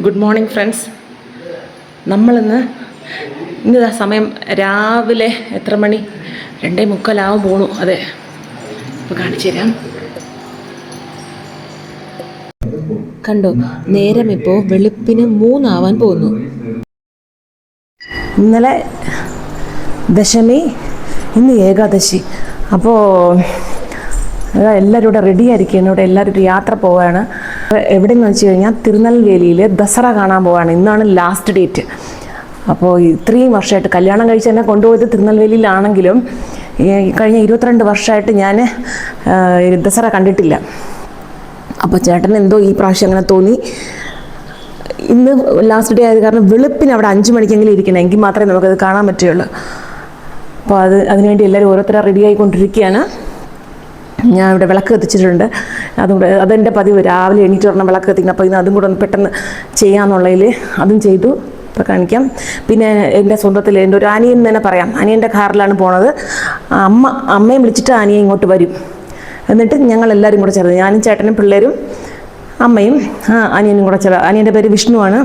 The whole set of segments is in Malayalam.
Good morning friends. നമ്മളിന്ന് സമയം രാവിലെ എത്ര മണി? 2:45 പോണു. അതെ, ഇപ്പോൾ കാണിച്ചു തരാം. കണ്ടോ, നേരം ഇപ്പോൾ വെളുപ്പിന് 3 ആവാൻ പോകുന്നു. ഇന്നലെ ദശമി, ഇന്ന് ഏകാദശി. അപ്പോൾ എല്ലാവരും ഇവിടെ റെഡി ആയിരിക്കുകയാണ്. ഇവിടെ എല്ലാവരും ഒരു യാത്ര പോവുകയാണ്. എവിടെയെന്ന് വെച്ച് കഴിഞ്ഞാൽ തിരുനെൽവേലിയിൽ ദസറ കാണാൻ പോവുകയാണ്. ഇന്നാണ് ലാസ്റ്റ് ഡേറ്റ്. അപ്പോൾ ഇത്രയും വർഷമായിട്ട് കല്യാണം കഴിച്ച് എന്നെ കൊണ്ടുപോയത് തിരുനെൽവേലിയിലാണെങ്കിലും കഴിഞ്ഞ 22 വർഷമായിട്ട് ഞാൻ ദസറ കണ്ടിട്ടില്ല. അപ്പോൾ ചേട്ടൻ എന്തോ ഈ പ്രാവശ്യം അങ്ങനെ തോന്നി. ഇന്ന് ലാസ്റ്റ് ഡേ ആയത് കാരണം വെളുപ്പിന് അവിടെ 5 മണിക്കെങ്കിലും ഇരിക്കണം, എങ്കിൽ മാത്രമേ നമുക്കത് കാണാൻ പറ്റുകയുള്ളൂ. അപ്പോൾ അതിനുവേണ്ടി എല്ലാവരും ഓരോരുത്തരെ റെഡി ആയിക്കൊണ്ടിരിക്കുകയാണ്. ഞാൻ ഇവിടെ വിളക്ക് കത്തിച്ചിട്ടുണ്ട്. അതെൻ്റെ പതിവ്, രാവിലെ എണീറ്റ് പറഞ്ഞാൽ വിളക്ക് കത്തിക്കണം. അപ്പോൾ ഇന്ന് അതും കൂടെ ഒന്ന് പെട്ടെന്ന് ചെയ്യാമെന്നുള്ളതിൽ അതും ചെയ്തു. ഇപ്പോൾ കാണിക്കാം. പിന്നെ എൻ്റെ സ്വന്തത്തിൽ എൻ്റെ ഒരു അനിയൻ തന്നെ പറയാം. അനിയൻ്റെ കാറിലാണ് പോണത്. അമ്മയെ വിളിച്ചിട്ട് അനിയൻ ഇങ്ങോട്ട് വരും. എന്നിട്ട് ഞങ്ങളെല്ലാവരും കൂടെ ചേർന്ന്, ഞാനും ചേട്ടനും പിള്ളേരും അമ്മയും അനിയനും കൂടെ ചേർന്ന്. അനിയൻ്റെ പേര് വിഷ്ണുവാണ്.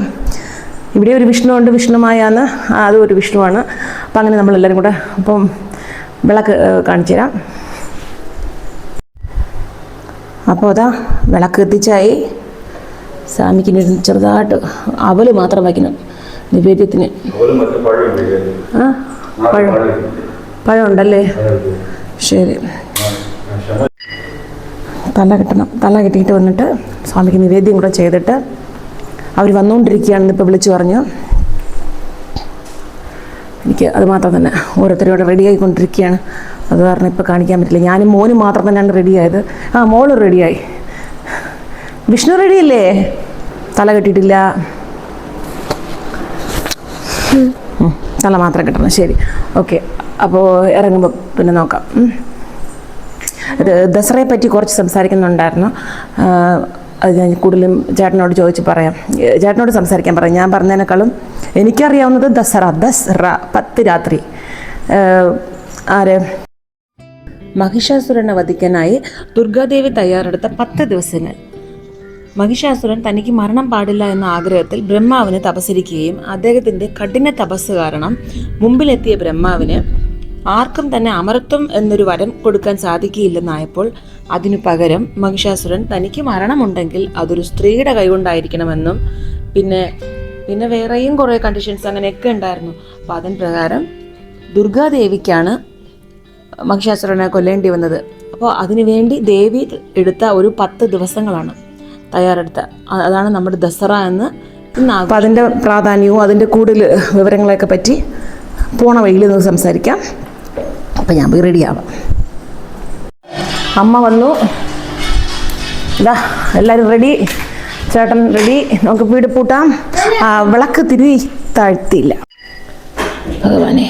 ഇവിടെ ഒരു വിഷ്ണുവുണ്ട്, വിഷ്ണുമായാന്ന്, അതും ഒരു വിഷ്ണുവാണ്. അപ്പം അങ്ങനെ നമ്മളെല്ലാവരും കൂടെ അപ്പം വിളക്ക് കാണിച്ചു തരാം. അപ്പോൾ അതാ വിളക്ക് കത്തിച്ചായി. സ്വാമിക്ക് ചെറുതായിട്ട് അവല് മാത്രം വയ്ക്കണം നിവേദ്യത്തിന്. പഴം ഉണ്ടല്ലേ? ശരി, തല കെട്ടണം. തല കെട്ടിയിട്ട് വന്നിട്ട് സ്വാമിക്ക് നിവേദ്യം കൂടെ ചെയ്തിട്ട് അവർ വന്നുകൊണ്ടിരിക്കുകയാണെന്ന് ഇപ്പോൾ വിളിച്ചു പറഞ്ഞു. എനിക്ക് അത് മാത്രം തന്നെ ഓരോരുത്തരും ഇവിടെ റെഡി ആയിക്കൊണ്ടിരിക്കുകയാണ്. അത് കാരണം ഇപ്പോൾ കാണിക്കാൻ പറ്റില്ല. ഞാനും മോനും മാത്രം തന്നെയാണ് റെഡിയായത്. മോള് റെഡിയായി. വിഷ്ണു റെഡിയല്ലേ? തല കെട്ടിയിട്ടില്ല, തല മാത്രം കെട്ടണം. ശരി, ഓക്കെ. അപ്പോൾ ഇറങ്ങുമ്പോൾ പിന്നെ നോക്കാം. ദസറയെ പറ്റി കുറച്ച് സംസാരിക്കുന്നുണ്ടായിരുന്നു. അത് ഞാൻ കൂടുതലും ചേട്ടനോട് ചോദിച്ച് പറയാം, ചേട്ടനോട് സംസാരിക്കാൻ പറയാം. ഞാൻ പറഞ്ഞതിനേക്കാളും എനിക്കറിയാവുന്നത് ദസറ 10 രാത്രി. മഹിഷാസുരനെ വധിക്കാനായി ദുർഗാദേവി തയ്യാറെടുത്ത 10 ദിവസങ്ങൾ. മഹിഷാസുരൻ തനിക്ക് മരണം പാടില്ല എന്ന ആഗ്രഹത്തിൽ ബ്രഹ്മാവിന് തപസ്സിരിക്കുകയും അദ്ദേഹത്തിൻ്റെ കഠിന തപസ് കാരണം മുമ്പിലെത്തിയ ബ്രഹ്മാവിന് ആർക്കും തന്നെ അമരത്വം എന്നൊരു വരം കൊടുക്കാൻ സാധിക്കുകയില്ലെന്നായപ്പോൾ അതിനു പകരം മഹിഷാസുരൻ തനിക്ക് മരണമുണ്ടെങ്കിൽ അതൊരു സ്ത്രീയുടെ കൈകൊണ്ടായിരിക്കണമെന്നും പിന്നെ വേറെയും കുറേ കണ്ടീഷൻസ് അങ്ങനെയൊക്കെ ഉണ്ടായിരുന്നു. അപ്പോൾ അതിന് പ്രകാരം ദുർഗാദേവിക്കാണ് മഹിഷാസുരനെ കൊല്ലേണ്ടി വന്നത്. അപ്പോൾ അതിനുവേണ്ടി ദേവി എടുത്ത ഒരു 10 ദിവസങ്ങളാണ് തയ്യാറെടുത്ത. അതാണ് നമ്മുടെ ദസറ എന്ന്. അപ്പോൾ അതിൻ്റെ പ്രാധാന്യവും അതിൻ്റെ കൂടുതൽ വിവരങ്ങളെയൊക്കെ പറ്റി പോണ വഴിയിൽ നിന്ന് സംസാരിക്കാം. അപ്പം ഞാൻ പോയി റെഡിയാവാം. അമ്മ വന്നു. ഇതാ എല്ലാവരും റെഡി, ചേട്ടൻ റെഡി. നമുക്ക് വീട് പൂട്ടാം. വിളക്ക് തിരി താഴ്ത്തിയില്ല. ഭഗവാനെ,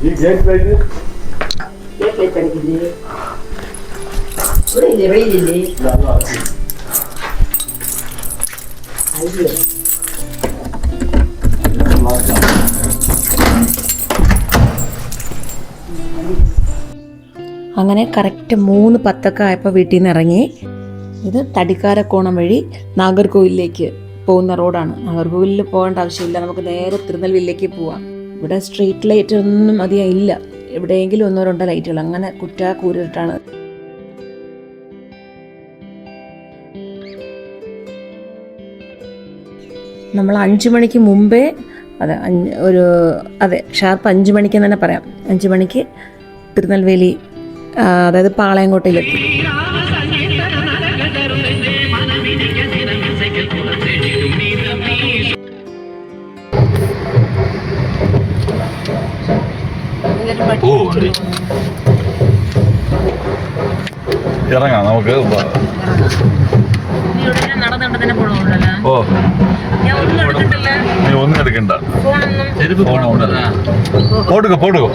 ഈ ഗേറ്റ് ലൈറ്റ് അടിക്കില്ലേ? വെളിയിലില്ലേ? അങ്ങനെ കറക്റ്റ് 3:10 ആയപ്പോൾ വീട്ടിൽ നിന്ന് ഇറങ്ങി. ഇത് തടിക്കാരക്കോണം വഴി നാഗർകോവിലേക്ക് പോകുന്ന റോഡാണ്. നാഗർകോവിലിൽ പോകേണ്ട ആവശ്യമില്ല, നമുക്ക് നേരെ തിരുനെൽവേലിയിലേക്ക് പോവാം. ഇവിടെ സ്ട്രീറ്റ് ലൈറ്റ് ഒന്നും അധികം ഇല്ല, എവിടെയെങ്കിലും 1-2 ലൈറ്റുകൾ, അങ്ങനെ കൂരിട്ടാണ്. നമ്മൾ 5 മണിക്ക് മുമ്പേ, ഷാർപ്പ് 5 മണിക്ക് തന്നെ പറയാം, 5 മണിക്ക് തിരുനെൽവേലി, അതായത് പാളയംകോട്ടയിലെത്തി. ഇറങ്ങാം നമുക്ക്. നടന്നുകൊണ്ട് തന്നെ പോകണം. ഓ നീ ഒന്നും എടുക്കണ്ട. പോടുകോ.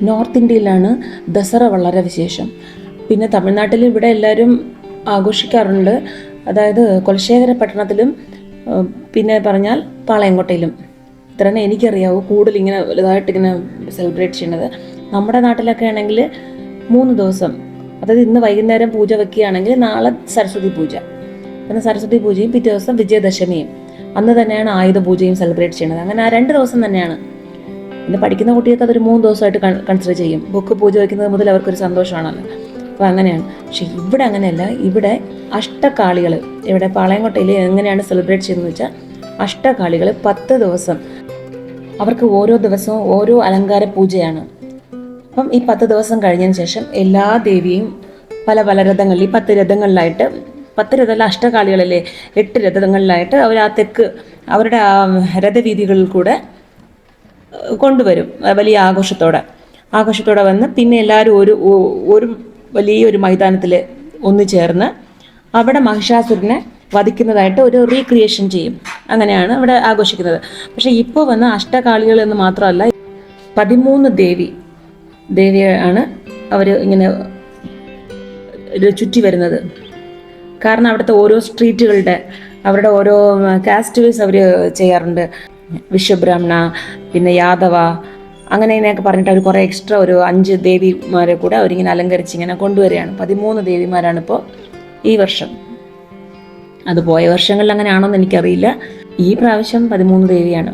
നോർത്ത് ഇന്ത്യയിലാണ് ദസറ വളരെ വിശേഷം. പിന്നെ തമിഴ്നാട്ടിൽ ഇവിടെ എല്ലാവരും ആഘോഷിക്കാറുണ്ട്. അതായത് കുലശേഖര പട്ടണത്തിലും പിന്നെ പറഞ്ഞാൽ പാളയംകോട്ടയിലും. ഇത്രയാണ് എനിക്കറിയാവൂ കൂടുതൽ ഇങ്ങനെ വലുതായിട്ടിങ്ങനെ സെലിബ്രേറ്റ് ചെയ്യുന്നത്. നമ്മുടെ നാട്ടിലൊക്കെ ആണെങ്കിൽ 3 ദിവസം, അതായത് ഇന്ന് വൈകുന്നേരം പൂജ വെക്കുകയാണെങ്കിൽ നാളെ സരസ്വതി പൂജ, പിന്നെ സരസ്വതി പൂജയും പിറ്റേ ദിവസം വിജയദശമിയും, അന്ന് തന്നെയാണ് ആയുധ പൂജയും സെലിബ്രേറ്റ് ചെയ്യുന്നത്. അങ്ങനെ ആ 2 ദിവസം തന്നെയാണ്. പിന്നെ പഠിക്കുന്ന കുട്ടികൾക്ക് അതൊരു 3 ദിവസമായിട്ട് കൺസിഡർ ചെയ്യും. ബുക്ക് പൂജ വയ്ക്കുന്നത് മുതൽ അവർക്കൊരു സന്തോഷമാണല്ലോ. അപ്പോൾ അങ്ങനെയാണ്. പക്ഷെ ഇവിടെ അങ്ങനെയല്ല. ഇവിടെ അഷ്ടകാളികൾ, ഇവിടെ പാളയംകോട്ടയിൽ എങ്ങനെയാണ് സെലിബ്രേറ്റ് ചെയ്യുന്നതെന്ന് വെച്ചാൽ, അഷ്ടകാളികൾ 10 ദിവസം അവർക്ക് ഓരോ ദിവസവും ഓരോ അലങ്കാര പൂജയാണ്. അപ്പം ഈ 10 ദിവസം കഴിഞ്ഞതിന് ശേഷം എല്ലാ ദേവിയും പല പല രഥങ്ങളിൽ, ഈ 10 രഥങ്ങളിലായിട്ട്, 10 രഥമല്ല അഷ്ടകാളികളല്ലേ, 8 രഥങ്ങളിലായിട്ട് അവർ ആ തെക്ക് അവരുടെ ആ രഥവീതികളിൽ കൂടെ കൊണ്ടുവരും വലിയ ആഘോഷത്തോടെ വന്ന് പിന്നെ എല്ലാവരും ഒരു വലിയൊരു മൈതാനത്തിൽ ഒന്നുചേർന്ന് അവിടെ മഹിഷാസുരനെ വധിക്കുന്നതായിട്ട് ഒരു റീക്രിയേഷൻ ചെയ്യും. അങ്ങനെയാണ് ഇവിടെ ആഘോഷിക്കുന്നത്. പക്ഷേ ഇപ്പോൾ വന്ന അഷ്ടകാളികൾ എന്ന് മാത്രമല്ല, 13 ദേവിയാണ് അവർ ഇങ്ങനെ ചുറ്റി വരുന്നത്. കാരണം അവിടുത്തെ ഓരോ സ്ട്രീറ്റുകളുടെ അവരുടെ ഓരോ കാസ്റ്റ് വൈസ് അവർ ചെയ്യാറുണ്ട്. വിശ്വബ്രാഹ്മണ, പിന്നെ യാദവ, അങ്ങനെ ഇങ്ങനെയൊക്കെ പറഞ്ഞിട്ട് അവർ കുറേ എക്സ്ട്രാ ഒരു 5 ദേവിമാരെ കൂടെ അവരിങ്ങനെ അലങ്കരിച്ച് ഇങ്ങനെ കൊണ്ടുവരികയാണ്. 13 ദേവിമാരാണ് ഇപ്പോൾ ഈ വർഷം. അത് പോയ വർഷങ്ങളിൽ അങ്ങനെയാണോന്ന് എനിക്കറിയില്ല. ഈ പ്രാവശ്യം 13 ദേവിയാണ്.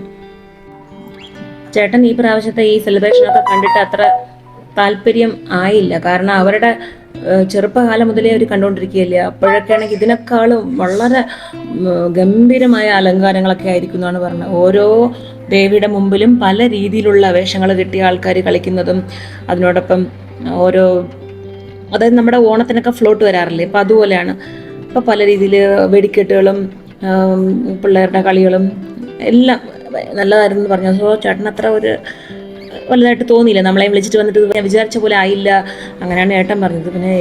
ചേട്ടൻ ഈ പ്രാവശ്യത്തെ ഈ സെലിബ്രേഷനൊക്കെ കണ്ടിട്ട് അത്ര താല്പര്യം ആയില്ല. കാരണം അവരുടെ ചെറുപ്പകാലം മുതലേ അവർ കണ്ടുകൊണ്ടിരിക്കുകയല്ലേ. അപ്പോഴൊക്കെയാണെങ്കിൽ ഇതിനേക്കാളും വളരെ ഗംഭീരമായ അലങ്കാരങ്ങളൊക്കെ ആയിരിക്കും എന്നാണ് പറഞ്ഞത്. ഓരോ ദേവിയുടെ മുമ്പിലും പല രീതിയിലുള്ള വേഷങ്ങൾ കിട്ടിയ ആൾക്കാർ കളിക്കുന്നതും, അതിനോടൊപ്പം ഓരോ, അതായത് നമ്മുടെ ഓണത്തിനൊക്കെ ഫ്ലോട്ട് വരാറില്ലേ, അപ്പം അതുപോലെയാണ്. അപ്പോൾ പല രീതിയിൽ വെടിക്കെട്ടുകളും പിള്ളേരുടെ കളികളും എല്ലാം നല്ലതായിരുന്നു എന്ന് പറഞ്ഞു. സോ ചേട്ടൻ അത്ര ഒരു വലുതായിട്ട് തോന്നിയില്ല. നമ്മളെയും വിളിച്ചിട്ട് വന്നിട്ട് വിചാരിച്ച പോലെ ആയില്ല, അങ്ങനെയാണ് ഏട്ടൻ പറഞ്ഞത്. പിന്നെ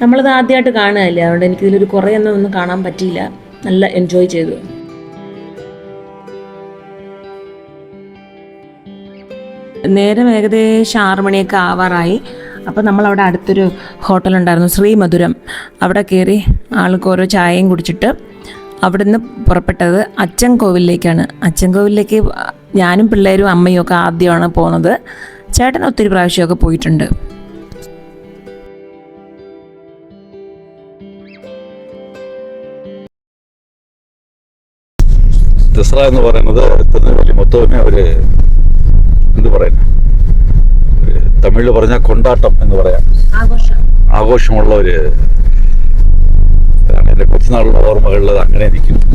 നമ്മളത് ആദ്യമായിട്ട് കാണുകയല്ലേ, അതുകൊണ്ട് എനിക്കിതിലൊരു കുറേയൊന്നും കാണാൻ പറ്റിയില്ല. നല്ല എൻജോയ് ചെയ്തു. നേരം ഏകദേശം 6 മണിയൊക്കെ ആവാറായി. അപ്പോൾ നമ്മളവിടെ അടുത്തൊരു ഹോട്ടലുണ്ടായിരുന്നു, ശ്രീമധുരം. അവിടെ കയറി ആൾക്ക് ഓരോ ചായയും കുടിച്ചിട്ട് അവിടെ നിന്ന് പുറപ്പെട്ടത് അച്ചൻകോവിലേക്കാണ്. അച്ചൻകോവിലേക്ക് ഞാനും പിള്ളേരും അമ്മയും ഒക്കെ ആദ്യമാണ് പോകുന്നത്. ചേട്ടൻ ഒത്തിരി പ്രാവശ്യമൊക്കെ പോയിട്ടുണ്ട്. ദസറ എന്ന് പറയുന്നത് തിരുനെൽവേലി മൊത്തമേ ഒരു എന്ത് പറയുന്നു, തമിഴിൽ പറഞ്ഞാൽ കൊണ്ടാട്ടം എന്ന് പറയാം, ആഘോഷമുള്ള ഒരു, എൻ്റെ കൊച്ചുനാളുള്ള ഓർമ്മകളിൽ അങ്ങനെ നിൽക്കുന്നു.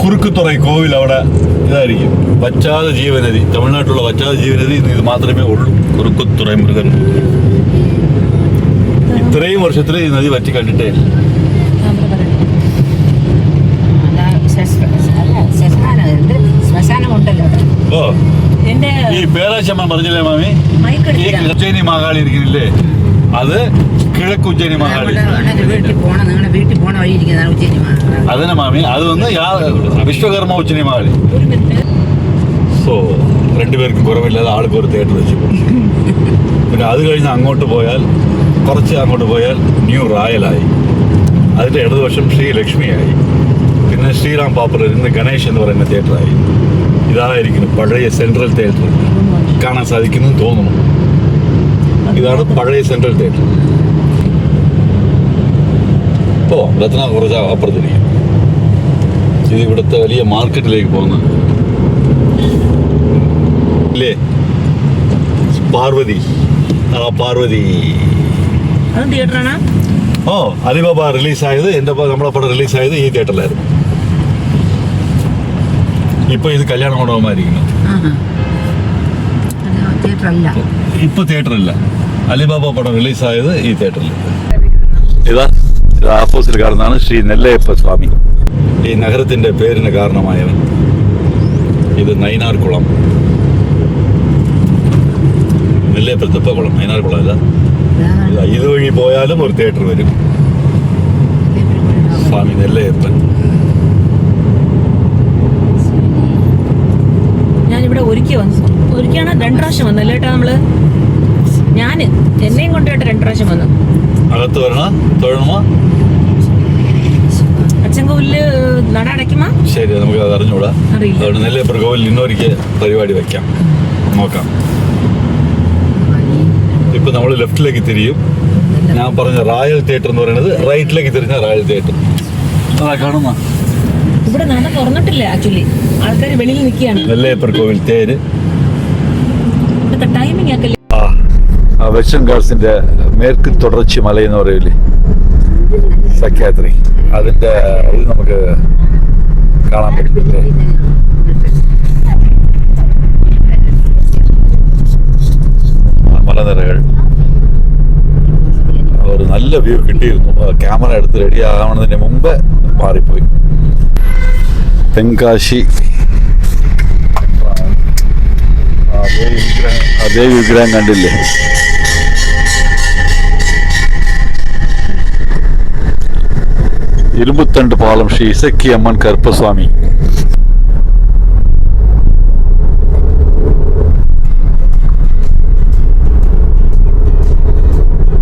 കുറുക്കുത്തുറൈ കോവിൽ അവിടെ ഇതായിരിക്കും, വച്ചാത ജീവനദി, തമിഴ്നാട്ടിലുള്ള വച്ചാത ജീവനദി ഇത് മാത്രമേ ഉള്ളൂ, കുറുക്കുത്തുറൈ മുരുകൻ. ഇത്രയും വർഷത്തിൽ ഈ നദി വറ്റി കണ്ടിട്ടേ. ഓ, ഈ പേരാശമ്മ പറഞ്ഞില്ലേ മാമി, ഈ ഉജ്ജയിനി മഹാളി ഇരിക്കുന്നില്ലേ, അത് കിഴക്ക് ഉജ്ജയിനി മഹാളി. അതിനെ മാമി, അത് വന്ന് വിശ്വകർമ്മ ഉജ്ജയിനി മഹാളി. സോ 2 പേർക്കും കുറവില്ലാതെ ആൾക്ക് ഒരു തിയേറ്റർ വെച്ചു. പിന്നെ അത് കഴിഞ്ഞ് കുറച്ച് അങ്ങോട്ട് പോയാൽ ന്യൂ റായലായി, അതിൻ്റെ ഇടതുവശം ശ്രീ ലക്ഷ്മിയായി, പിന്നെ ശ്രീറാം പാപ്പർ, ഇന്ന് ഗണേഷ് എന്ന് പറയുന്ന തിയേറ്ററായി. ഇതായിരിക്കുന്നു പഴയ സെൻട്രൽ തിയേറ്റർ, കാണാൻ സാധിക്കുന്നു തോന്നുന്നു. ഇതാണ് പഴയ സെൻട്രൽ തിയേറ്റർ. രത്ന കുറച്ച് അപ്പുറത്തിരിക്കും. ഇത് ഇവിടുത്തെ വലിയ മാർക്കറ്റിലേക്ക് പോകുന്ന ഇല്ലേ, പാർവതി. അലിബാബ റിലീസായത്, നമ്മളെ പടം റിലീസായത് ഈ തിയേറ്ററിലായിരുന്നു. ഇപ്പൊ ഇത് കല്യാണ മണ്ഡപമായിരിക്കുന്നു. ഇപ്പൊ തിയേറ്ററില്ല. അലിബാബ പടം റിലീസായത് ഈ തിയേറ്ററിൽ. ഇത് ആപ്പോസിറ്റ് കാണുന്നതാണ് ശ്രീ നെല്ലയപ്പ സ്വാമി, ഈ നഗരത്തിന്റെ പേരിന് കാരണമായവൻ. ഇത് നൈനാർകുളം. നെല്ലിയപ്പലത്തെ ഇപ്പോൾ കുളം വയനാട് കുളമല്ല. ഇതുവഴി പോയാലും ഒരു തിയേറ്റർ വരും, സ്വാമി നെല്ലയപ്പൻ. ഞാനിവിടെ ഒരിക്കലാണ് 2 പ്രാവശ്യം വന്നല്ലേ ഏട്ടാ നമ്മള്. ഞാൻ എന്നെയും കൊണ്ടുപോയിട്ട് 2 പ്രാവശ്യം വന്നു. അകത്ത് വരണോ തൊഴണമോ? അച്ചൻകോവില് നട അടയ്ക്കുമോ? ശരി, നമുക്ക് അത് അറിഞ്ഞൂടാ. അതുകൊണ്ട് നെല്ലിയപ്പർ കോവിൽ ഇന്നൊരിക്കൽ പരിപാടി വയ്ക്കാം, നോക്കാം. ഇപ്പൊ നമ്മൾ ലെഫ്റ്റിലേക്ക് തിരിയും. ഞാൻ പറഞ്ഞ റോയൽ തിയേറ്റർ എന്ന് പറയുന്നത് റൈറ്റിലേക്ക് തിരിഞ്ഞ റോയൽ തിയേറ്റർ. അതാ കാണുന്ന ഇവിടെ നട തുറന്നിട്ടില്ല. ആക്ച്വലി ആൾക്കാർ വെളിയിൽ നിൽക്കുകയാണ്. നെല്ലിയപ്പർ കോവിൽ തേര്. ഇവിടുത്തെ ടൈമിംഗ് ഒക്കെ ആ വെസ്റ്റേൺ ഗാർഡ്സിന്റെ മേற்கு തുടർച്ചി മല എന്ന് പറയില്ലേ, സഖ്യാദ്രി, അതിന്റെ ഇത് നമുക്ക് കാണാൻ പറ്റില്ലേ. മലനിരകൾ ഒരു നല്ല വ്യൂ കിട്ടിയിരുന്നു. ക്യാമറ എടുത്ത് റെഡി ആവുന്നതിന് മുമ്പ് മാറിപ്പോയി. തെങ്കാശി അതേ വിഗ്രഹം കണ്ടില്ലേ? ഇരുമ്പുത്തണ്ട് പാലം ശ്രീ ഇസക്കി അമ്മൻ കറുപ്പസ്വാമി.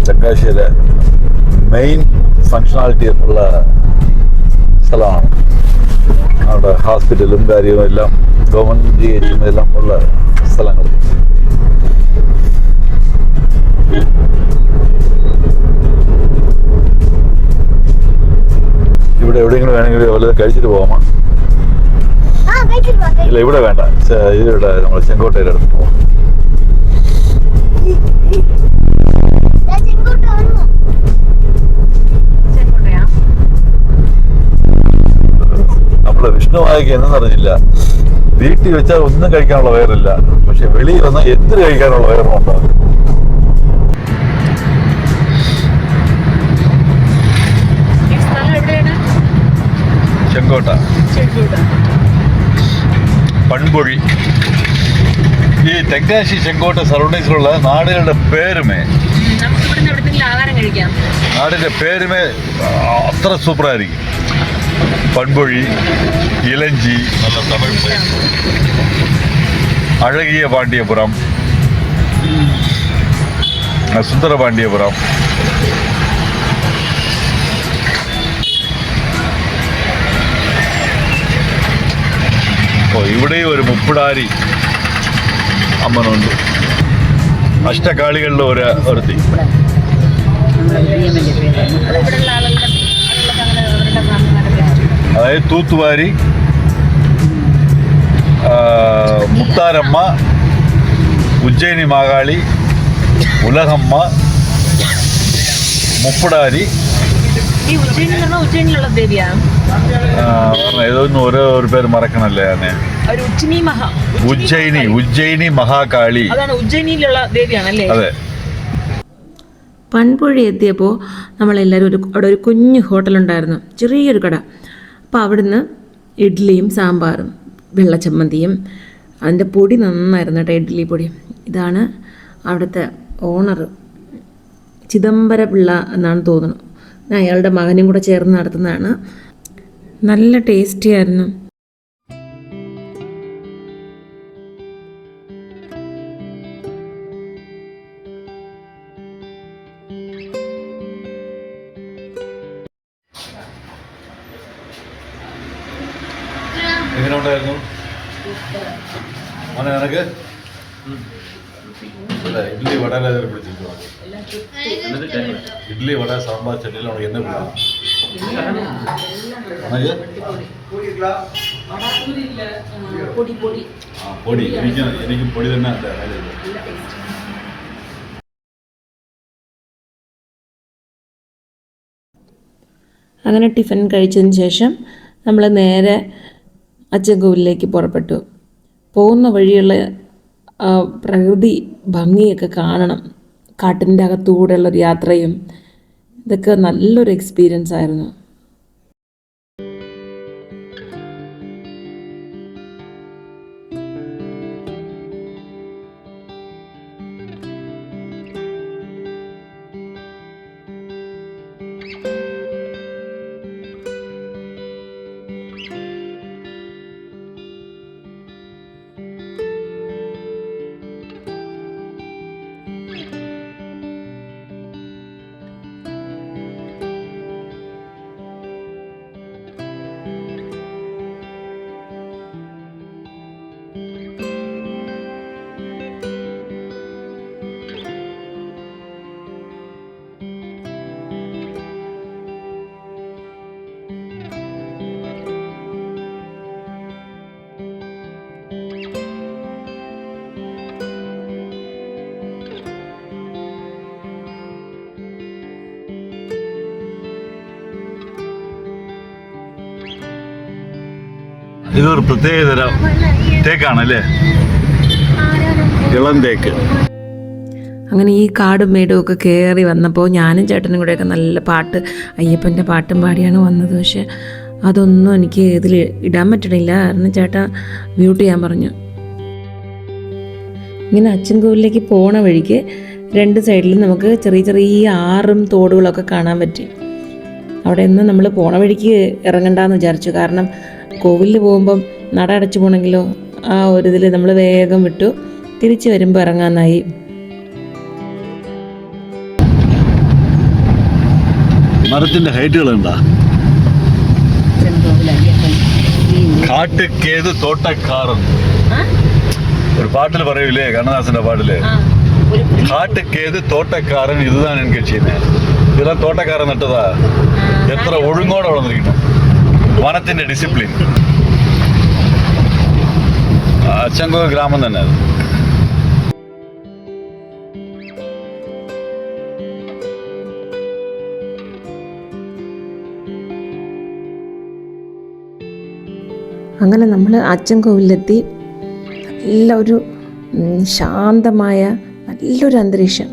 തെങ്കാശിയിലെ മെയിൻ ഫങ്ഷണാലിറ്റി ഉള്ള സ്ഥലമാണ്. അവിടെ ഹോസ്പിറ്റലും കാര്യവും എല്ലാം ഗവൺമെന്റ് GH എല്ലാം ഉള്ള സ്ഥലങ്ങൾ. ഇവിടെ എവിടെയെങ്കിലും വേണമെങ്കിൽ വല്ലതും കഴിച്ചിട്ട് പോകാമോ? ഇല്ല, ഇവിടെ വേണ്ട. ഇവിടെ നമ്മൾ ചെങ്കോട്ടയുടെ അടുത്ത് പോകാം. നമ്മളെ വിഷ്ണുവായിക്ക് എന്നറിഞ്ഞില്ല, വീട്ടിൽ വെച്ചാൽ ഒന്നും കഴിക്കാനുള്ള വയറില്ല, പക്ഷെ വെളിയിൽ വന്നാൽ എന്ത് കഴിക്കാനുള്ള വയറുണ്ടാകും. ചെങ്കോട്ട, പൺപൊഴി. ഈ തെങ്കാശി ചെങ്കോട്ട സറൗണ്ടിങ്സിലുള്ള നാടുകളുടെ പേരുമേ, നാടിന്റെ പേരുമേ അത്ര സൂപ്പറായിരിക്കും. പൺപൊഴി, ഇലഞ്ചി, നല്ല തമിഴ് പ്ലേസ്, അഴകിയ പാണ്ഡ്യപുരം, സുന്ദര പാണ്ഡ്യപുരം. ഇവിടെയും ഒരു മുപ്പിടാരി അമ്മനുണ്ട്. അഷ്ടകാളികളിൽ ഒരുത്തി. അതായത് തൂത്തുവാരി, മുത്താരമ്മ, ഉജ്ജയിനി മാകാളി, ഉലഹമ്മ, മുപ്പിടാരി. ഏതൊന്നും ഒരു പേര് മറക്കണല്ലേ? ഉജ്ജയിനി മഹാകാളി. അതെ. പൺപുഴി എത്തിയപ്പോൾ നമ്മളെല്ലാവരും അവിടെ ഒരു കുഞ്ഞു ഹോട്ടലുണ്ടായിരുന്നു, ചെറിയൊരു കട. അപ്പോൾ അവിടുന്ന് ഇഡ്ഡലിയും സാമ്പാറും വെള്ളച്ചമ്മന്തിയും, അതിൻ്റെ പൊടി നന്നായിരുന്നു കേട്ടോ, ഇഡ്ഡലി പൊടി. ഇതാണ് അവിടുത്തെ ഓണർ, ചിദംബര പിള്ള എന്നാണ് തോന്നുന്നു. അയാളുടെ മകനും കൂടെ ചേർന്ന് നടത്തുന്നതാണ്. നല്ല ടേസ്റ്റി ആയിരുന്നു. എങ്ങനെ ഉണ്ടായിരുന്നു മോനെ നിനക്ക്? അല്ല, ഇഡ്ഡലി വട പിടിച്ചിരിക്കുവാ. ഇഡ്ഡലി വട സാമ്പാർ ചട്നിയിൽ ഉണക്ക് എന്നെ പൊടി. എനിക്ക് പൊടി തന്നെ. അങ്ങനെ ടിഫിൻ കഴിച്ചതിന് ശേഷം നമ്മൾ നേരെ അച്ചൻകോവിലേക്ക് പുറപ്പെട്ടു. പോകുന്ന വഴിയുള്ള പ്രകൃതി ഭംഗിയൊക്കെ കാണണം. കാട്ടിൻ്റെ അകത്തൂടെയുള്ളൊരു യാത്രയും ഇതൊക്കെ നല്ലൊരു എക്സ്പീരിയൻസ് ആയിരുന്നു. ഇതൊരു പ്രത്യേകതരം തേക്കാണല്ലേ, ഇളം തേക്ക്. അങ്ങനെ ഈ കാടും മേടും ഒക്കെ കയറി വന്നപ്പോൾ ഞാനും ചേട്ടനും കൂടെയൊക്കെ നല്ല പാട്ട്, അയ്യപ്പൻ്റെ പാട്ടും പാടിയാണ് വന്നത്. പക്ഷെ അതൊന്നും എനിക്ക് ഇതിൽ ഇടാൻ പറ്റണില്ല, കാരണം ചേട്ടൻ മ്യൂട്ട് ചെയ്യാൻ പറഞ്ഞു. ഇങ്ങനെ അച്ചൻകോവിലേക്ക് പോണ വഴിക്ക് രണ്ട് സൈഡിലും നമുക്ക് ചെറിയ ചെറിയ ആറും തോടുകളൊക്കെ കാണാൻ പറ്റി. അവിടെ നിന്ന് നമ്മൾ പോണ വഴിക്ക് ഇറങ്ങണ്ടെന്ന് വിചാരിച്ചു, കാരണം കോവിലിൽ പോകുമ്പം നട അടച്ചു പോകണമെങ്കിലോ ആ ഒരു ഇതിൽ നമ്മൾ വേഗം വിട്ടു തിരിച്ച് വരുമ്പോൾ ഇറങ്ങാമെന്നായി. മരത്തിന്റെ ഹൈറ്റുകളുണ്ടാ, കാട്ടുകേത് തോട്ടക്കാരൻ ഒരു പാട്ടിൽ പറയൂലേ, കണ്ണദാസന്റെ പാട്ടില്, കാട്ടുകേത് തോട്ടക്കാരൻ ഇതുതാണ് എനിക്ക് ചെയ്യുന്നത്. ഇതെല്ലാം തോട്ടക്കാരൻ നട്ടതാ, എത്ര ഒഴുങ്ങോടെ വളർന്നിരിക്കണം, വനത്തിന്റെ ഡിസിപ്ലിൻ. അച്ചൻകോവിൽ ഗ്രാമം തന്നെ അത്. അങ്ങനെ നമ്മൾ അച്ചൻകോവിലെത്തി. നല്ല ഒരു ശാന്തമായ നല്ലൊരു അന്തരീക്ഷം.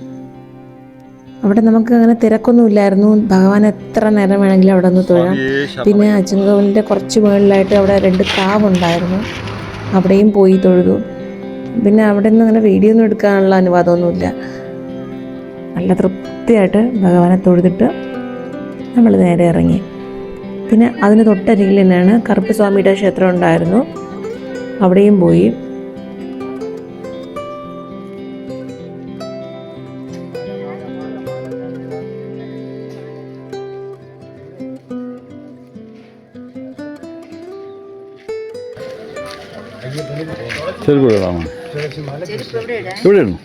അവിടെ നമുക്ക് അങ്ങനെ തിരക്കൊന്നുമില്ലായിരുന്നു. ഭഗവാൻ എത്ര നേരം വേണമെങ്കിലും അവിടെ ഒന്ന് തൊഴാം. പിന്നെ അച്ചൻകോവിലിൻ്റെ കുറച്ച് മുകളിലായിട്ട് അവിടെ 2 കാവുണ്ടായിരുന്നു, അവിടെയും പോയി തൊഴുതു. പിന്നെ അവിടെ നിന്ന് അങ്ങനെ വീഡിയോ ഒന്നും എടുക്കാനുള്ള അനുവാദമൊന്നുമില്ല. നല്ല തൃപ്തിയായിട്ട് ഭഗവാനെ തൊഴുതിട്ട് നമ്മൾ നേരെ ഇറങ്ങി. പിന്നെ അതിന് തൊട്ടരികിൽ തന്നെയാണ് കറുപ്പ് സ്വാമിയുടെ ക്ഷേത്രം ഉണ്ടായിരുന്നു, അവിടെയും പോയി. ചെരുപ്പ് ഇടാമോ? എവിടെയാണ്?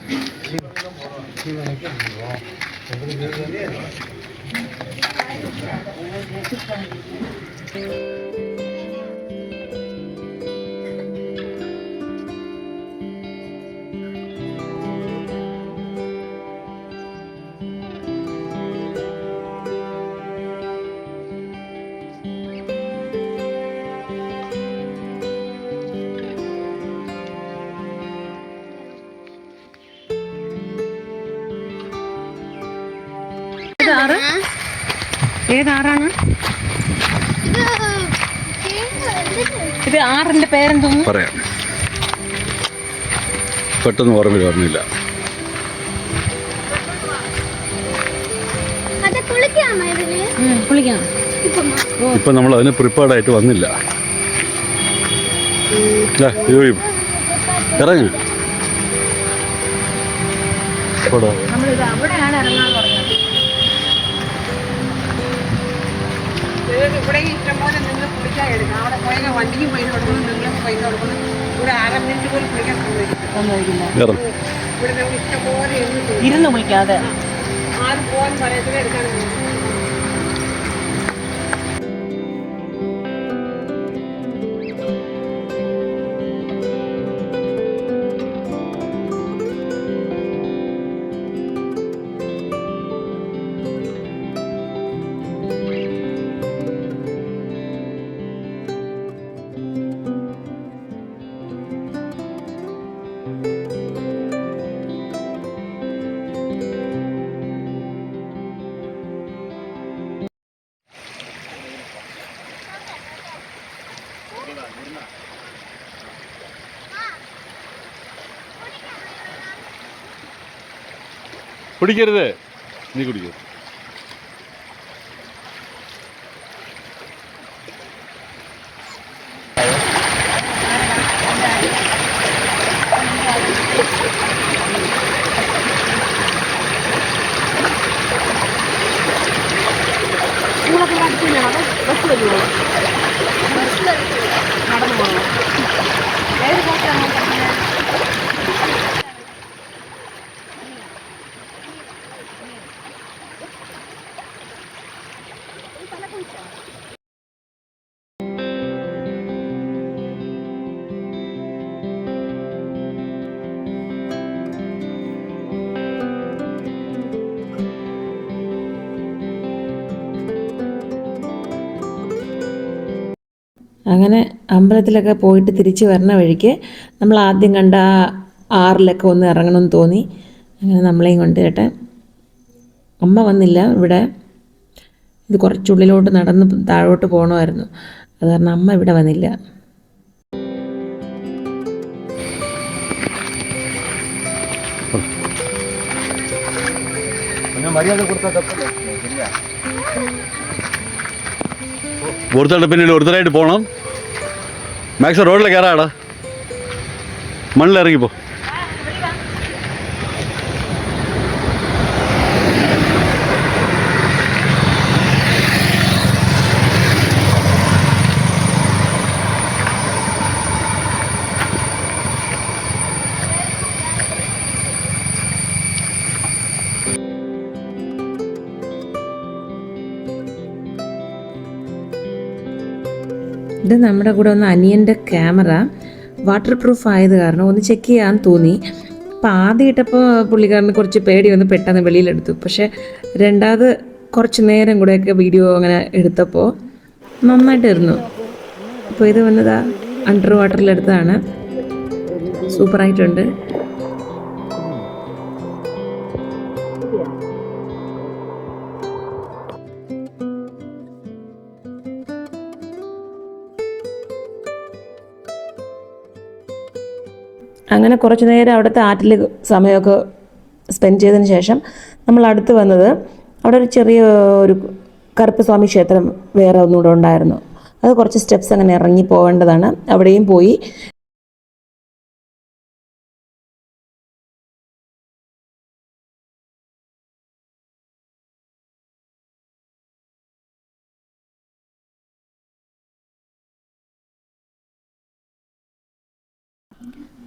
ഏതാറാണ് ഇത്? ആറിന്റെ പേരെന്തോന്നു പറയാം, പെട്ടെന്ന് ഓർമ്മയില്ല. ഇപ്പൊ നമ്മൾ അതിന് പ്രിപ്പയർഡായിട്ട് വന്നില്ല. ഇറങ്ങ അവിടെയാണ് ഇറങ്ങാൻ പറഞ്ഞത്. ഇവിടെ ഇഷ്ടംപോലെ നിങ്ങൾ കുളിക്കാൻ എടുക്കാം. അവിടെ പോയ വണ്ടിക്ക് പൈസ കൊടുക്കണം, നിങ്ങൾക്ക് പൈസ കൊടുക്കണം. ഇവിടെ 1/2 മിനിറ്റ് പോലും കുളിക്കാൻ സമ്മതിക്കില്ല. ഇവിടെ നമ്മൾ ഇഷ്ടംപോലെ ഇരുന്ന് കുളിക്കാതെ ആരും പോകാൻ പറയത്തില്ല, എടുക്കാൻ. കുടിക്കരുത്, നീ കുടിക്കരുത്. നടന്നു പോകണം. ഏത് ഭാഷയാണ് പഠിക്കുന്നത്? അങ്ങനെ അമ്പലത്തിലൊക്കെ പോയിട്ട് തിരിച്ച് വരണ വഴിക്ക് നമ്മൾ ആദ്യം കണ്ട ആറിലൊക്കെ ഒന്ന് ഇറങ്ങണമെന്ന് തോന്നി. അങ്ങനെ നമ്മളെയും കൊണ്ട് ചേട്ടൻ, അമ്മ വന്നില്ല. ഇവിടെ ഇത് കുറച്ചുള്ളിലോട്ട് നടന്ന് താഴോട്ട് പോകണമായിരുന്നു, അത് കാരണം അമ്മ ഇവിടെ വന്നില്ല. ഒരുത്തരുടെ പിന്നിൽ ഒരുത്തരായിട്ട് പോകണം. മാക്സിമം റോഡിൽ കയറാടാ, മണ്ണിലിറങ്ങിപ്പോ. ഇത് നമ്മുടെ കൂടെ ഒന്ന് അനിയൻ്റെ ക്യാമറ വാട്ടർ പ്രൂഫ് ആയത് കാരണം ഒന്ന് ചെക്ക് ചെയ്യാൻ തോന്നി. അപ്പോൾ ആദ്യം ഇട്ടപ്പോൾ പുള്ളിക്കാരന് കുറച്ച് പേടി വന്ന് പെട്ടെന്ന് വെളിയിലെടുത്തു. പക്ഷേ രണ്ടാമത് കുറച്ച് നേരം കൂടെയൊക്കെ വീഡിയോ അങ്ങനെ എടുത്തപ്പോൾ നന്നായിട്ടായിരുന്നു. അപ്പോൾ ഇത് വന്നതാ അണ്ടർ വാട്ടറിലെടുത്തതാണ്, സൂപ്പറായിട്ടുണ്ട്. അങ്ങനെ കുറച്ച് നേരം അവിടുത്തെ ആറ്റിൽ സമയമൊക്കെ സ്പെൻഡ് ചെയ്തതിന് ശേഷം നമ്മൾ അടുത്ത് വന്നത് അവിടെ ഒരു ചെറിയ ഒരു കറുപ്പസ്വാമി ക്ഷേത്രം വേറെ ഒന്നുകൂടെ ഉണ്ടായിരുന്നു. അത് കുറച്ച് സ്റ്റെപ്സ് അങ്ങനെ ഇറങ്ങി പോകേണ്ടതാണ്. അവിടെയും പോയി.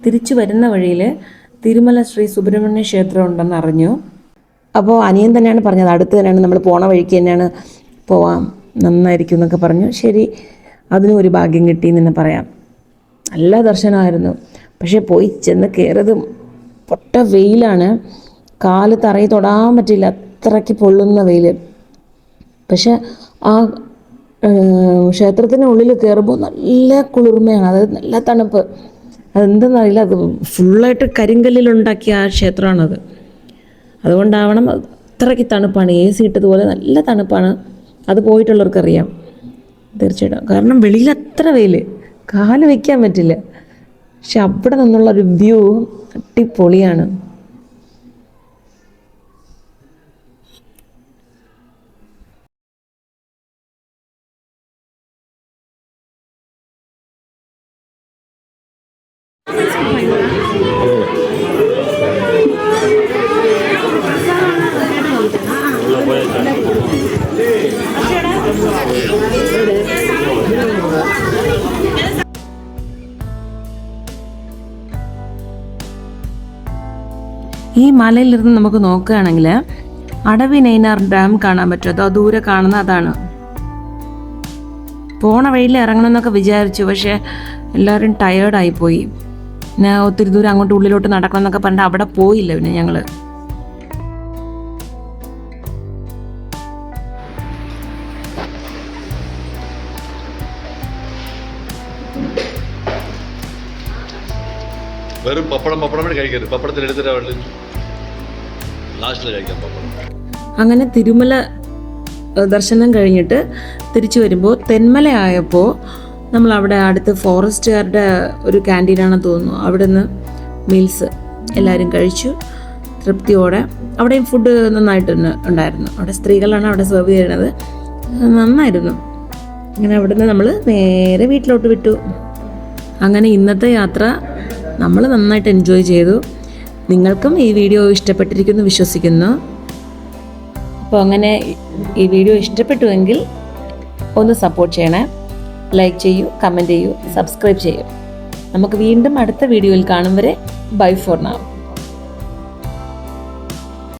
തിരിച്ചു വരുന്ന വഴിയിൽ തിരുമല ശ്രീ സുബ്രഹ്മണ്യ ക്ഷേത്രം ഉണ്ടെന്ന് അറിഞ്ഞു. അപ്പോൾ അനിയൻ തന്നെയാണ് പറഞ്ഞത്, അടുത്ത് തന്നെയാണ്, നമ്മൾ പോണ വഴിക്ക് തന്നെയാണ്, പോവാം, നന്നായിരിക്കും എന്നൊക്കെ പറഞ്ഞു. ശരി, അതിനും ഒരു ഭാഗ്യം കിട്ടിയെന്ന് തന്നെ പറയാം. നല്ല ദർശനമായിരുന്നു. പക്ഷേ പോയി ചെന്ന് കയറിയത് പൊട്ട വെയിലാണ്, കാല് തറയിൽ തൊടാൻ പറ്റില്ല, അത്രയ്ക്ക് പൊള്ളുന്ന വെയിൽ. പക്ഷെ ആ ക്ഷേത്രത്തിനുള്ളിൽ കയറുമ്പോൾ നല്ല കുളിർമയാണ്, അതായത് നല്ല തണുപ്പ്. അതെന്തെന്നറിയില്ല, അത് ഫുള്ളായിട്ട് കരിങ്കല്ലിലുണ്ടാക്കിയ ആ ക്ഷേത്രമാണത്. അതുകൊണ്ടാവണം അത്രയ്ക്ക് തണുപ്പാണ്, AC ഇട്ടതുപോലെ നല്ല തണുപ്പാണ്. അത് പോയിട്ടുള്ളവർക്കറിയാം തീർച്ചയായിട്ടും. കാരണം വെളിയിൽ അത്ര വെയിൽ, കാല് വയ്ക്കാൻ പറ്റില്ല. പക്ഷെ അവിടെ നിന്നുള്ളൊരു വ്യൂ അടിപൊളിയാണ്. ഈ മലയിലിരുന്ന് നമുക്ക് നോക്കുകയാണെങ്കിൽ അടവിനൈനാർ ഡാം കാണാൻ പറ്റും. അതോ ദൂരെ കാണുന്ന അതാണ്. പോണ വഴിയിൽ ഇറങ്ങണമെന്നൊക്കെ വിചാരിച്ചു, പക്ഷേ എല്ലാവരും ടയേർഡായിപ്പോയി. പിന്നെ ഒത്തിരി ദൂരം അങ്ങോട്ട് ഉള്ളിലോട്ട് നടക്കണം എന്നൊക്കെ പറഞ്ഞിട്ട് അവിടെ പോയില്ല. പിന്നെ ഞങ്ങൾ വെറും പപ്പടം കഴിക്കരുത്, പപ്പടത്തിൽ എടുത്തിട്ട് ലാസ്റ്റിൽ കഴിക്കാം പപ്പടം. അങ്ങനെ തിരുമല ദർശനം കഴിഞ്ഞിട്ട് തിരിച്ചു വരുമ്പോൾ തെന്മല ആയപ്പോൾ നമ്മൾ അവിടെ അടുത്ത് ഫോറസ്റ്റുകാരുടെ ഒരു ക്യാൻറ്റീനാണെന്ന് തോന്നുന്നു, അവിടെ നിന്ന് മീൽസ് എല്ലാവരും കഴിച്ചു തൃപ്തിയോടെ. അവിടെയും ഫുഡ് നന്നായിട്ട് ഉണ്ടായിരുന്നു. അവിടെ സ്ത്രീകളാണ് അവിടെ സെർവ് ചെയ്യണത്, നന്നായിരുന്നു. അങ്ങനെ അവിടെ നിന്ന് നമ്മൾ നേരെ വീട്ടിലോട്ട് വിട്ടു. അങ്ങനെ ഇന്നത്തെ യാത്ര നമ്മൾ നന്നായിട്ട് എൻജോയ് ചെയ്തു. നിങ്ങൾക്കും ഈ വീഡിയോ ഇഷ്ടപ്പെട്ടിരിക്കുന്നു വിശ്വസിക്കുന്നു. അപ്പോൾ അങ്ങനെ ഈ വീഡിയോ ഇഷ്ടപ്പെട്ടുവെങ്കിൽ ഒന്ന് സപ്പോർട്ട് ചെയ്യണേ. ലൈക്ക് ചെയ്യൂ, കമൻറ്റ് ചെയ്യൂ, സബ്സ്ക്രൈബ് ചെയ്യൂ. നമുക്ക് വീണ്ടും അടുത്ത വീഡിയോയിൽ കാണും വരെ ബൈ ഫോർ നൗ.